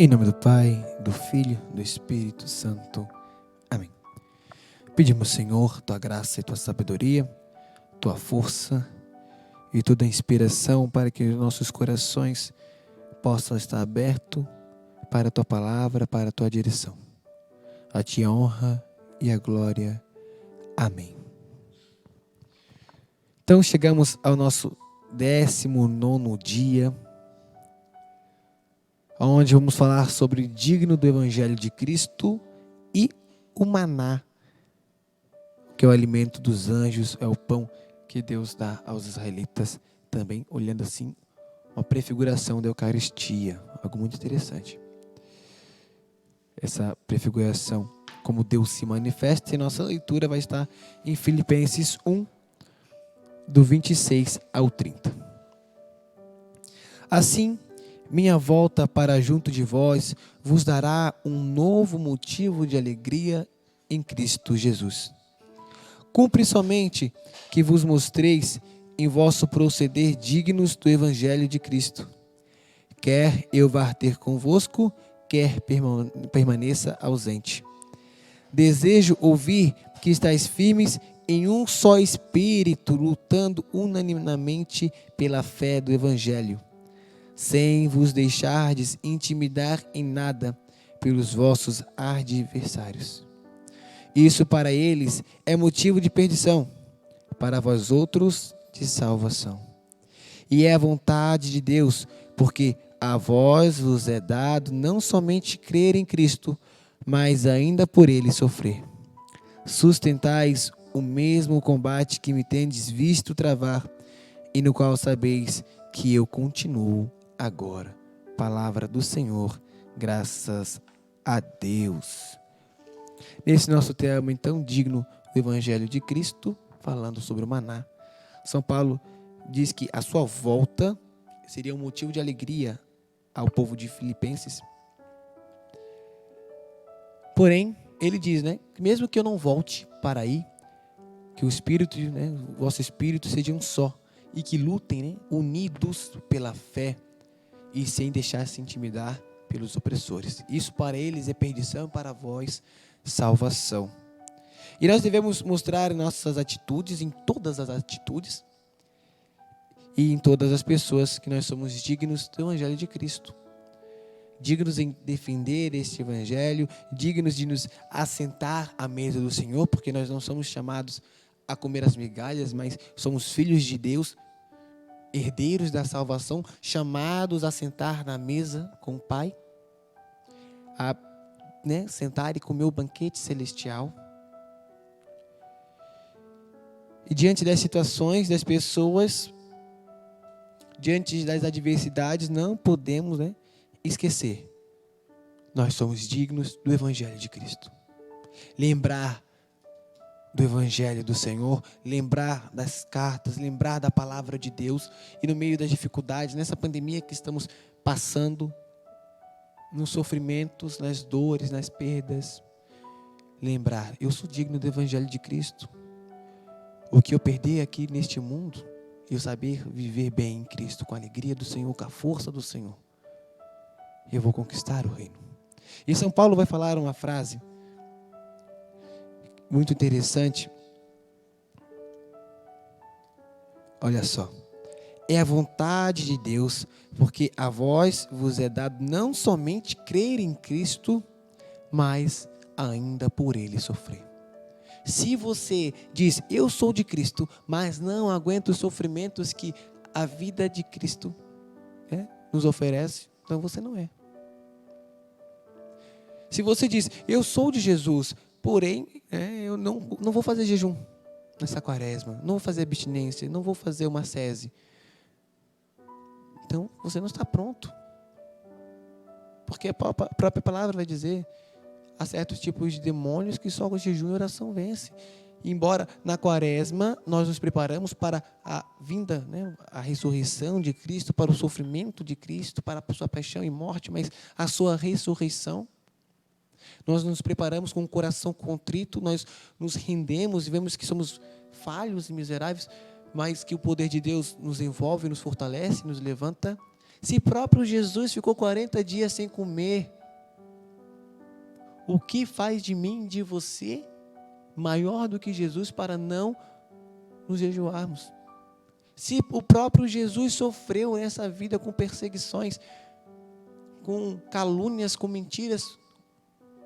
Em nome do Pai, do Filho, do Espírito Santo. Amém. Pedimos, Senhor, Tua graça e Tua sabedoria, Tua força e toda a inspiração para que os nossos corações possam estar abertos para a Tua palavra, para a Tua direção. A Ti a honra e a glória. Amém. Então chegamos ao nosso 19º dia, onde vamos falar sobre o digno do Evangelho de Cristo e o maná, que é o alimento dos anjos, é o pão que Deus dá aos israelitas, também olhando assim uma prefiguração da Eucaristia, algo muito interessante. Essa prefiguração, como Deus se manifesta, e nossa leitura vai estar em Filipenses 1, do 26 ao 30. Assim, minha volta para junto de vós vos dará um novo motivo de alegria em Cristo Jesus. Cumpre somente que vos mostreis em vosso proceder dignos do Evangelho de Cristo. Quer eu vá ter convosco, quer permaneça ausente. Desejo ouvir que estáis firmes em um só espírito, lutando unanimemente pela fé do Evangelho, sem vos deixardes intimidar em nada pelos vossos adversários. Isso para eles é motivo de perdição, para vós outros de salvação. E é a vontade de Deus, porque a vós vos é dado não somente crer em Cristo, mas ainda por ele sofrer. Sustentais o mesmo combate que me tendes visto travar, e no qual sabeis que eu continuo agora. Palavra do Senhor, graças a Deus. Nesse nosso tema, então, digno do Evangelho de Cristo, falando sobre o maná, São Paulo diz que a sua volta seria um motivo de alegria ao povo de Filipenses. Porém, ele diz, que mesmo que eu não volte para aí, que o Espírito, o vosso Espírito seja um só, e que lutem, unidos pela fé e sem deixar se intimidar pelos opressores. Isso para eles é perdição, para vós salvação. E nós devemos mostrar nossas atitudes, em todas as atitudes e em todas as pessoas, que nós somos dignos do Evangelho de Cristo. Dignos em defender este Evangelho, dignos de nos assentar à mesa do Senhor, porque nós não somos chamados a comer as migalhas, mas somos filhos de Deus, herdeiros da salvação, chamados a sentar na mesa com o Pai, a sentar e comer o banquete celestial. E diante das situações, das pessoas, diante das adversidades, não podemos esquecer. Nós somos dignos do Evangelho de Cristo. Lembrar do Evangelho do Senhor, lembrar das cartas, lembrar da palavra de Deus, e no meio das dificuldades, nessa pandemia que estamos passando, nos sofrimentos, nas dores, nas perdas, lembrar, eu sou digno do Evangelho de Cristo. O que eu perdi aqui neste mundo, eu saber viver bem em Cristo, com a alegria do Senhor, com a força do Senhor, eu vou conquistar o reino. E São Paulo vai falar uma frase muito interessante. Olha só. É a vontade de Deus, porque a vós vos é dado não somente crer em Cristo, mas ainda por ele sofrer. Se você diz, eu sou de Cristo, mas não aguenta os sofrimentos que a vida de Cristo nos oferece, então você não é. Se você diz, eu sou de Jesus, porém, eu não vou fazer jejum nessa quaresma, não vou fazer abstinência, não vou fazer uma ascese, então você não está pronto. Porque a própria palavra vai dizer, há certos tipos de demônios que só com jejum e oração vence. Embora na quaresma nós nos preparamos para a vinda, a ressurreição de Cristo, para o sofrimento de Cristo, para a sua paixão e morte, mas a sua ressurreição, nós nos preparamos com o coração contrito, nós nos rendemos e vemos que somos falhos e miseráveis, mas que o poder de Deus nos envolve, nos fortalece, nos levanta, Se próprio Jesus ficou 40 dias sem comer, o que faz de mim, de você, maior do que Jesus para não nos jejuarmos? Se o próprio Jesus sofreu nessa vida com perseguições, com calúnias, com mentiras,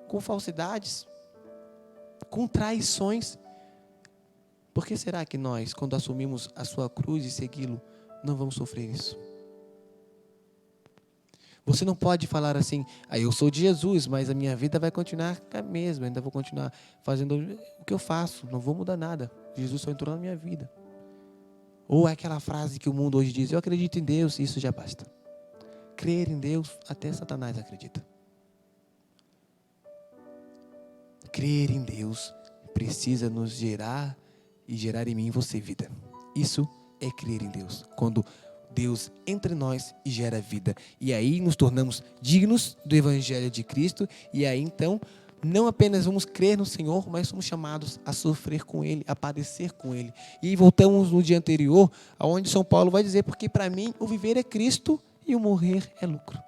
com falsidades, com traições, por que será que nós, quando assumimos a sua cruz e segui-lo, não vamos sofrer isso? Você não pode falar assim, eu sou de Jesus, mas a minha vida vai continuar a mesma, ainda vou continuar fazendo o que eu faço, não vou mudar nada. Jesus só entrou na minha vida. Ou é aquela frase que o mundo hoje diz, eu acredito em Deus e isso já basta. Crer em Deus, até Satanás acredita. Crer em Deus precisa nos gerar e gerar em mim e você vida. Isso é crer em Deus. Quando Deus entra em nós e gera vida. E aí nos tornamos dignos do Evangelho de Cristo. E aí então, não apenas vamos crer no Senhor, mas somos chamados a sofrer com Ele, a padecer com Ele. E voltamos no dia anterior, onde São Paulo vai dizer, porque para mim o viver é Cristo e o morrer é lucro.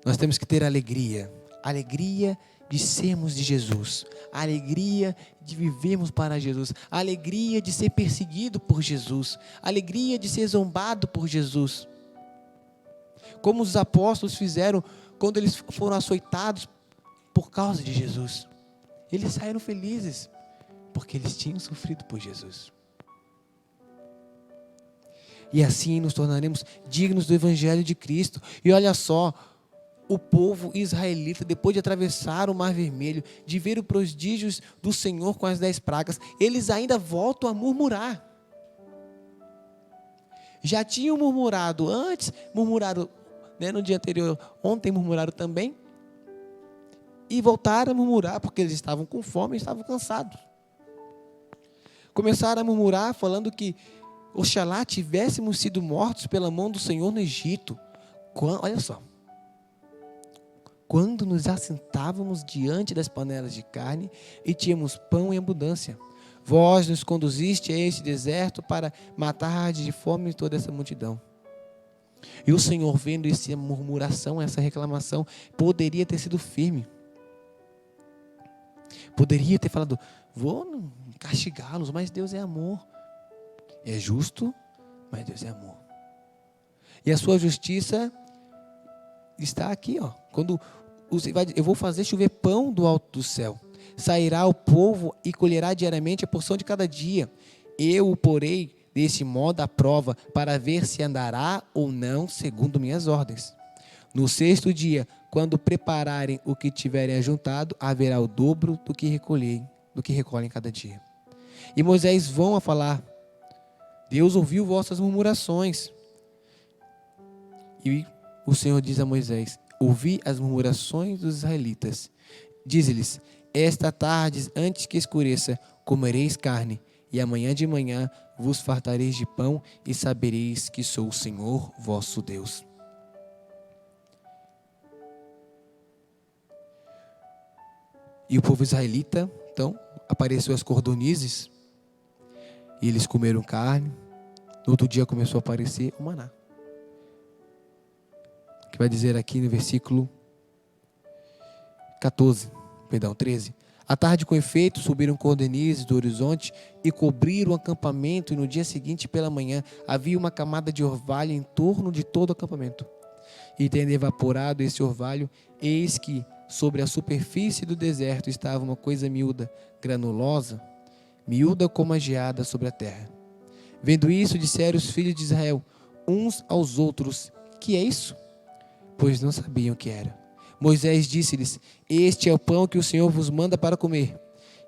Nós temos que ter alegria de sermos de Jesus, a alegria de vivermos para Jesus, a alegria de ser perseguido por Jesus, a alegria de ser zombado por Jesus. Como os apóstolos fizeram quando eles foram açoitados por causa de Jesus. Eles saíram felizes, porque eles tinham sofrido por Jesus. E assim nos tornaremos dignos do Evangelho de Cristo. E olha só, o povo israelita, depois de atravessar o Mar Vermelho, de ver os prodígios do Senhor com as 10 pragas, eles ainda voltam a murmurar. Já tinham murmurado antes, murmuraram no dia anterior, ontem murmuraram também, e voltaram a murmurar porque eles estavam com fome e estavam cansados. Começaram a murmurar falando que oxalá tivéssemos sido mortos pela mão do Senhor no Egito. Olha só. Quando nos assentávamos diante das panelas de carne e tínhamos pão em abundância. Vós nos conduziste a este deserto para matar de fome toda essa multidão. E o Senhor, vendo essa murmuração, essa reclamação, poderia ter sido firme. Poderia ter falado, vou castigá-los, mas Deus é amor. É justo, mas Deus é amor. E a sua justiça está aqui, ó. Quando eu vou fazer chover pão do alto do céu. Sairá o povo e colherá diariamente a porção de cada dia. Eu o porei deste modo à prova, para ver se andará ou não segundo minhas ordens. No 6º dia, quando prepararem o que tiverem ajuntado, haverá o dobro do que recolhem cada dia. E Moisés vão a falar, Deus ouviu vossas murmurações. E o Senhor diz a Moisés, ouvi as murmurações dos israelitas. Diz-lhes, esta tarde, antes que escureça, comereis carne, e amanhã de manhã vos fartareis de pão, e sabereis que sou o Senhor vosso Deus. E o povo israelita, então, apareceu as cordonizes, e eles comeram carne. No outro dia começou a aparecer o maná. Que vai dizer aqui no versículo 13. À tarde, com efeito, subiram cordonizes do horizonte e cobriram o acampamento, e no dia seguinte, pela manhã, havia uma camada de orvalho em torno de todo o acampamento. E tendo evaporado esse orvalho, eis que sobre a superfície do deserto estava uma coisa miúda, granulosa, miúda como a geada sobre a terra. Vendo isso, disseram os filhos de Israel, uns aos outros, que é isso? Pois não sabiam o que era. Moisés disse-lhes, este é o pão que o Senhor vos manda para comer.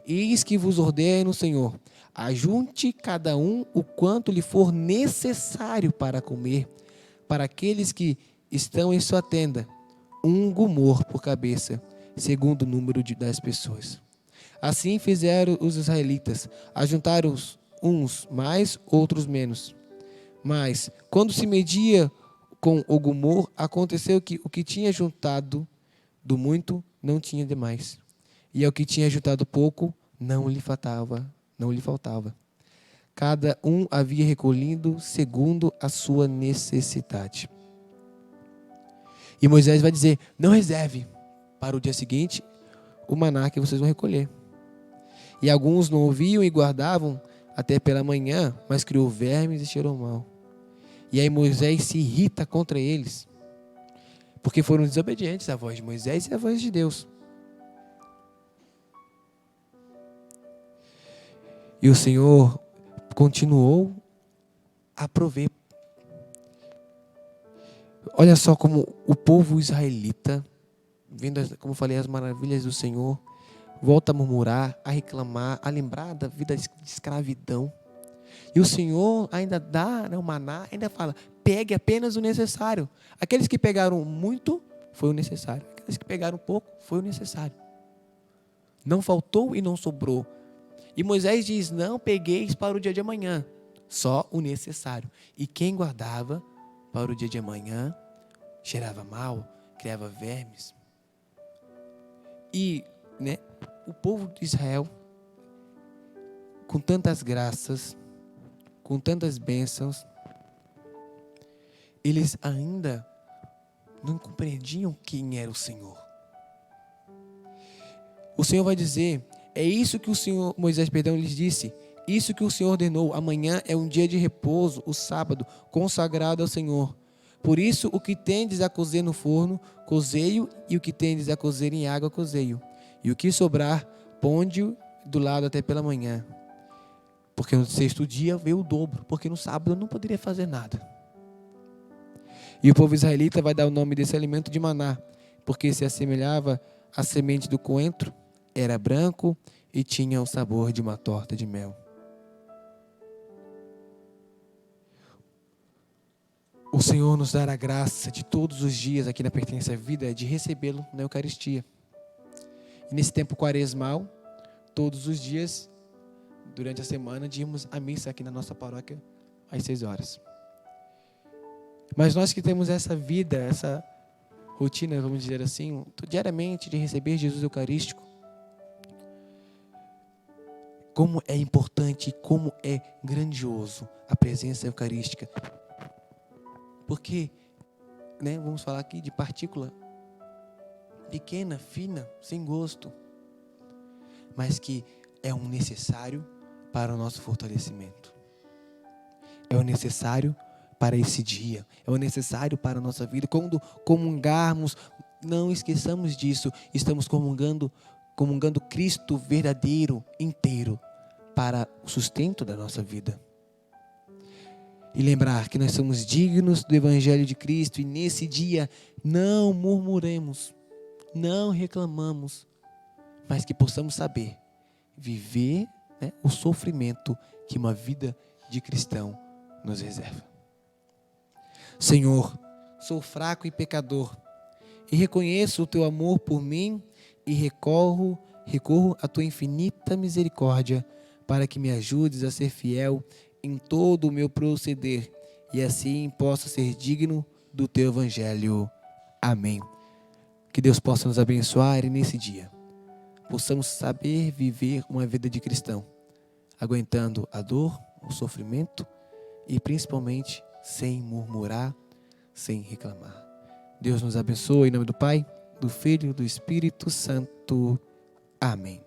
Eis que vos ordeno o Senhor, ajunte cada um o quanto lhe for necessário para comer, para aqueles que estão em sua tenda, um gomor por cabeça, segundo o número das pessoas. Assim fizeram os israelitas, ajuntaram uns mais, outros menos. Mas, quando se media com o gomor, aconteceu que o que tinha juntado do muito não tinha demais, e ao que tinha juntado pouco não lhe faltava. cada um havia recolhido segundo a sua necessidade. E Moisés vai dizer: não reserve para o dia seguinte o maná que vocês vão recolher. E alguns não ouviam e guardavam até pela manhã, mas criou vermes e cheirou mal. E aí Moisés se irrita contra eles, porque foram desobedientes à voz de Moisés e à voz de Deus. E o Senhor continuou a prover. Olha só como o povo israelita, vendo, como eu falei, as maravilhas do Senhor, volta a murmurar, a reclamar, a lembrar da vida de escravidão. E o Senhor ainda dá, o maná, ainda fala: pegue apenas o necessário. Aqueles que pegaram muito, foi o necessário. Aqueles que pegaram pouco, foi o necessário. Não faltou e não sobrou. E Moisés diz: não pegueis para o dia de amanhã, só o necessário. E quem guardava para o dia de amanhã cheirava mal, criava vermes. E o povo de Israel, com tantas graças, com tantas bênçãos, eles ainda não compreendiam quem era o Senhor. O Senhor vai dizer: é isso que o Senhor, Moisés, lhes disse: isso que o Senhor ordenou, amanhã é um dia de repouso, o sábado, consagrado ao Senhor. Por isso, o que tendes a cozer no forno, cozei-o, e o que tendes a cozer em água, cozei-o. E o que sobrar, ponde-o do lado até pela manhã. Porque no sexto dia veio o dobro, porque no sábado não poderia fazer nada. E o povo israelita vai dar o nome desse alimento de maná, porque se assemelhava à semente do coentro, era branco e tinha o sabor de uma torta de mel. O Senhor nos dará a graça de todos os dias aqui na Pertença à Vida de recebê-lo na Eucaristia. E nesse tempo quaresmal, todos os dias, durante a semana, de irmos à missa aqui na nossa paróquia às 6 horas. Mas nós que temos essa vida, essa rotina, vamos dizer assim, diariamente de receber Jesus Eucarístico, como é importante, como é grandioso a presença eucarística. Porque, vamos falar aqui de partícula pequena, fina, sem gosto, mas que é um necessário para o nosso fortalecimento. É o necessário para esse dia, é o necessário para a nossa vida. Quando comungarmos, não esqueçamos disso, estamos comungando Cristo verdadeiro, inteiro, para o sustento da nossa vida. E lembrar que nós somos dignos do Evangelho de Cristo, e nesse dia não murmuremos, não reclamamos, mas que possamos saber viver o sofrimento que uma vida de cristão nos reserva. Senhor, sou fraco e pecador, e reconheço o Teu amor por mim, e recorro à Tua infinita misericórdia, para que me ajudes a ser fiel em todo o meu proceder, e assim possa ser digno do Teu Evangelho. Amém. Que Deus possa nos abençoar e nesse dia possamos saber viver uma vida de cristão, aguentando a dor, o sofrimento e principalmente sem murmurar, sem reclamar. Deus nos abençoe em nome do Pai, do Filho e do Espírito Santo. Amém.